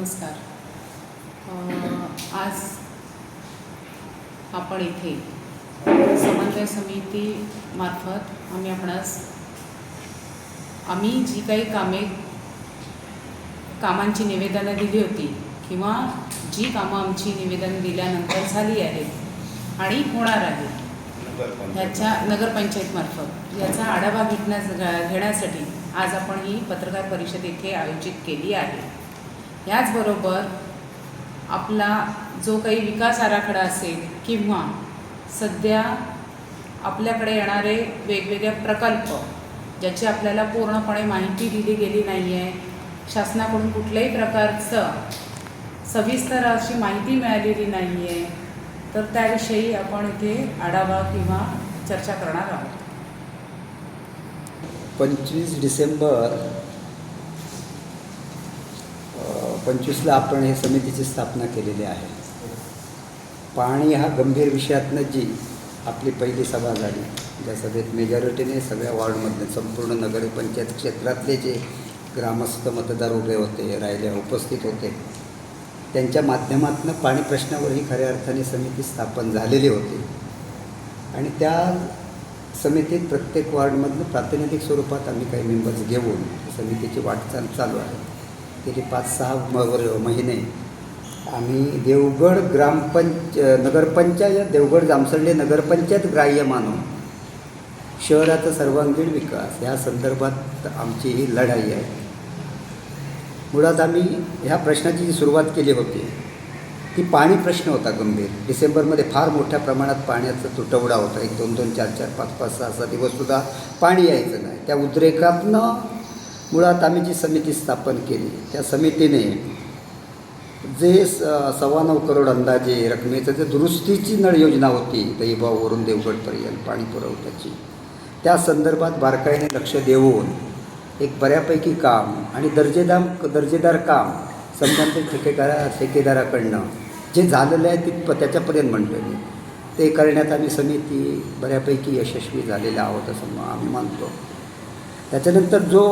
नमस्कार. आज आपण इथे समन्वय समितीमार्फत आम्ही जी काही कामांची निवेदनं दिली होती किंवा जी कामं आमची निवेदन दिल्यानंतर झाली आहेत आणि होणार आहेत ह्याच्या नगरपंचायतमार्फत याचा आढावा घेण्यासाठी आज आपण ही पत्रकार परिषद इथे आयोजित केली आहे. याचबरोबर आपला जो काही विकास आराखडा असेल किंवा सध्या आपल्याकडे येणारे वेगवेगळे प्रकल्प ज्याची आपल्याला पूर्णपणे माहिती दिली गेली नाही आहे, शासनाकडून कुठल्याही प्रकारचं सविस्तर अशी माहिती मिळालेली नाही आहे, तर त्याविषयी आपण इथे आढावा किंवा चर्चा करणार आहोत. 25 डिसेंबर 25ला आपण हे समितीची स्थापना केलेली आहे. पाणी हा गंभीर विषयातनं जी आपली पहिली सभा झाली, ज्या सभेत मेजॉरिटीने सगळ्या वॉर्डमधले संपूर्ण नगरपंचायत क्षेत्रातले जे ग्रामस्थ मतदार उभे होते, उपस्थित होते, त्यांच्या माध्यमातून पाणी प्रश्नावर ही खऱ्या अर्थाने समिती स्थापन झालेली होती. आणि त्या समितीत प्रत्येक वॉर्डमधनं प्रातिनिधिक स्वरूपात आम्ही काही मेंबर्स घेऊन समितीची वाटचाल चालू आहे. गेली 5-6 महिने आम्ही देवगड नगरपंचायत, देवगड जामसंडे नगरपंचायत ग्राह्य मानून शहराचा सर्वांगीण विकास ह्या संदर्भात आमची ही लढाई आहे. मुळात आम्ही ह्या प्रश्नाची जी सुरुवात केली होती ती पाणी प्रश्न होता गंभीर. डिसेंबरमध्ये फार मोठ्या प्रमाणात पाण्याचा तुटवडा होता. 1-2-2, 4-4, 5-5, 6-6 दिवससुद्धा पाणी यायचं नाही. त्या उद्रेकातनं मुळात आम्ही जी समिती स्थापन केली, त्या समितीने जे 9.25 करोड अंदाजे रकमेचं जे दुरुस्तीची नळ योजना होती दहीभाववरून देवगडपर्यंत पाणी पुरवठ्याची, त्या संदर्भात बारकाईने लक्ष देऊन एक बऱ्यापैकी काम आणि दर्जेदार काम संबंधित ठेकेदाराकडनं जे झालेलं आहे त्याच्यापर्यंत म्हणतो मी, ते करण्यात आम्ही समिती बऱ्यापैकी यशस्वी झालेला आहोत असं आम्ही मानतो. त्याच्यानंतर जो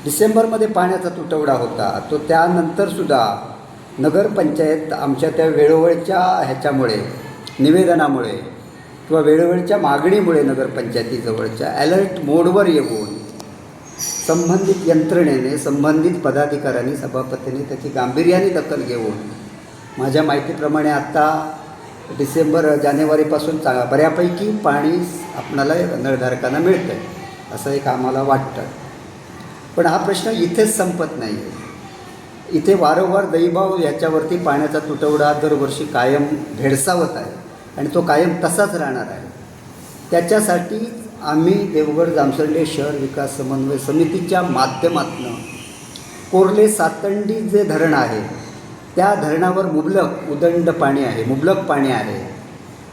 डिसेंबरमध्ये पाण्याचा तुटवडा होता, तो त्यानंतरसुद्धा नगरपंचायत आमच्या त्या वेळोवेळच्या निवेदनामुळे किंवा वेळोवेळच्या मागणीमुळे नगरपंचायतीजवळच्या ॲलर्ट मोडवर येऊन संबंधित यंत्रणेने, संबंधित पदाधिकाऱ्यांनी, सभापतींनी त्याची गांभीर्याने दखल घेऊन माझ्या माहितीप्रमाणे आत्ता जानेवारीपासून बऱ्यापैकी पाणी आपणाला नळधारकांना मिळतं आहे असं एक आम्हाला वाटतं. पण हा प्रश्न इथेच संपत नाही आहे. इथे वारंवार दहीभाव याच्यावरती पाण्याचा तुटवडा दरवर्षी कायम भेडसावत आहे आणि तो कायम तसाच राहणार आहे. त्याच्यासाठी आम्ही देवगड जामसंडे शहर विकास समन्वय समितीच्या माध्यमातून कोर्ले सातंडी जे धरण आहे त्या धरणावर उदंड पाणी आहे, मुबलक पाणी आहे.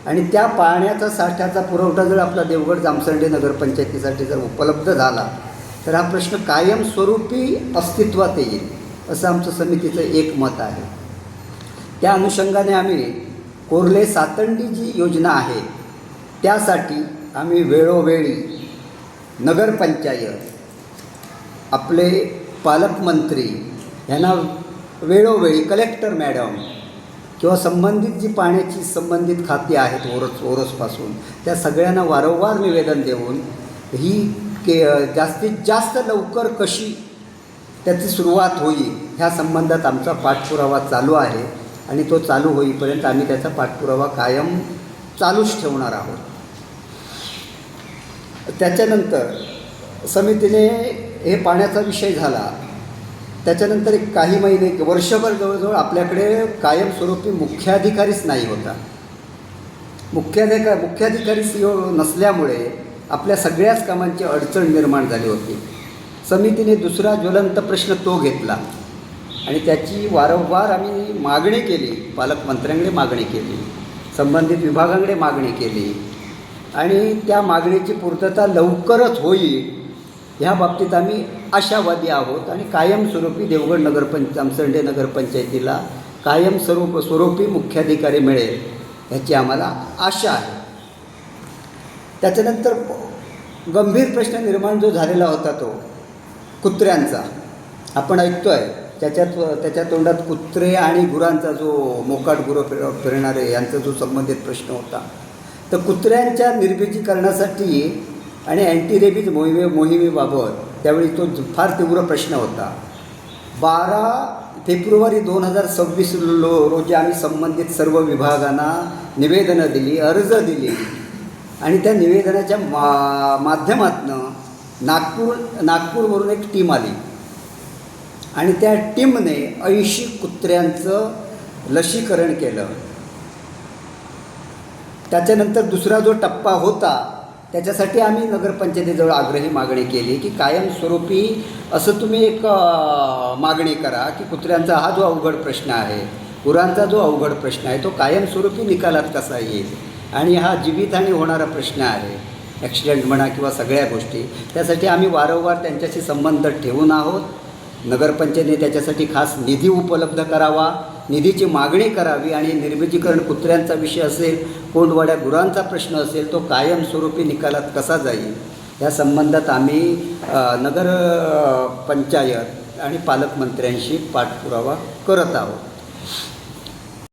आणि त्या पाण्याचा साठ्याचा पुरवठा जर आपला देवगड जामसंडे नगरपंचायतीसाठी जर उपलब्ध झाला तर हा प्रश्न कायमस्वरूपी अस्तित्वात येईल असं आमचं समितीचं एक मत आहे. त्या अनुषंगाने आम्ही कोर्ले सातंडी जी योजना आहे त्यासाठी आम्ही वेळोवेळी नगरपंचायत, आपले पालकमंत्री यांना वेळोवेळी कलेक्टर मॅडम किंवा संबंधित जी पाण्याची संबंधित खाती आहेत ओरसपासून त्या सगळ्यांना वारंवार निवेदन देऊन ही जास्तीत जास्त लवकर कशी त्याची सुरुवात होईल ह्या संबंधात आमचा पाठपुरावा चालू आहे. आणि तो चालू होईपर्यंत आम्ही त्याचा पाठपुरावा कायम चालूच ठेवणार आहोत. त्याच्यानंतर समितीने हे पाण्याचा विषय झाला. त्याच्यानंतर काही महिने, वर्षभर जवळजवळ आपल्याकडे कायमस्वरूपी मुख्याधिकारीच नाही होता. मुख्याधिकारीच नसल्यामुळे आपल्या सगळ्याच कामांची अडचण निर्माण झाली होती. समितीने दुसरा ज्वलंत प्रश्न तो घेतला आणि त्याची वारंवार आम्ही मागणी केली, पालकमंत्र्यांकडे मागणी केली, संबंधित विभागांकडे मागणी केली आणि त्या मागणीची पूर्तता लवकरच होईल ह्या बाबतीत आम्ही आशावादी आहोत. आणि कायमस्वरूपी देवगड जामसंडे नगरपंचायतीला कायमस्वरूपी मुख्याधिकारी मिळेल ह्याची आम्हाला आशा आहे. त्याच्यानंतर गंभीर प्रश्न निर्माण जो झालेला होता तो कुत्र्यांचा. आपण ऐकतो आहे त्याच्या तोंडात कुत्रे आणि गुरांचा जो मोकाट गुरं फिरणारे यांचा जो संबंधित प्रश्न होता, तर कुत्र्यांच्या निर्बीजीकरणासाठी आणि अँटी रेबीज मोहिमेबाबत त्यावेळी तो फार तीव्र प्रश्न होता. 12 फेब्रुवारी 2026 रोजी आम्ही संबंधित सर्व विभागांना निवेदनं दिली, अर्ज दिली आणि त्या निवेदनाच्या माध्यमातून नागपूरवरून एक टीम आली आणि त्या टीमने 80 कुत्र्यांचं लसीकरण केलं. त्याच्यानंतर दुसरा जो टप्पा होता त्याच्यासाठी आम्ही नगरपंचायतीजवळ आग्रही मागणी केली की कायमस्वरूपी असं तुम्ही एक मागणी करा की कुत्र्यांचा हा जो अवघड प्रश्न आहे, गुरांचा जो अवघड प्रश्न आहे, तो कायमस्वरूपी निकालात कसा येईल. आणि हा जीवितहानी होणारा प्रश्न आहे, ॲक्सिडेंट म्हणा किंवा सगळ्या गोष्टी, त्यासाठी आम्ही वारंवार त्यांच्याशी संबंध ठेवून आहोत. नगरपंचायतीने त्याच्यासाठी खास निधी उपलब्ध करावा, निधीची मागणी करावी आणि निर्बीजीकरण कुत्र्यांचा विषय असेल, कोंडवाड्या गुरांचा प्रश्न असेल, तो कायमस्वरूपी निकालात कसा जाईल या संबंधात आम्ही नगर पंचायत आणि पालकमंत्र्यांशी पाठपुरावा करत आहोत.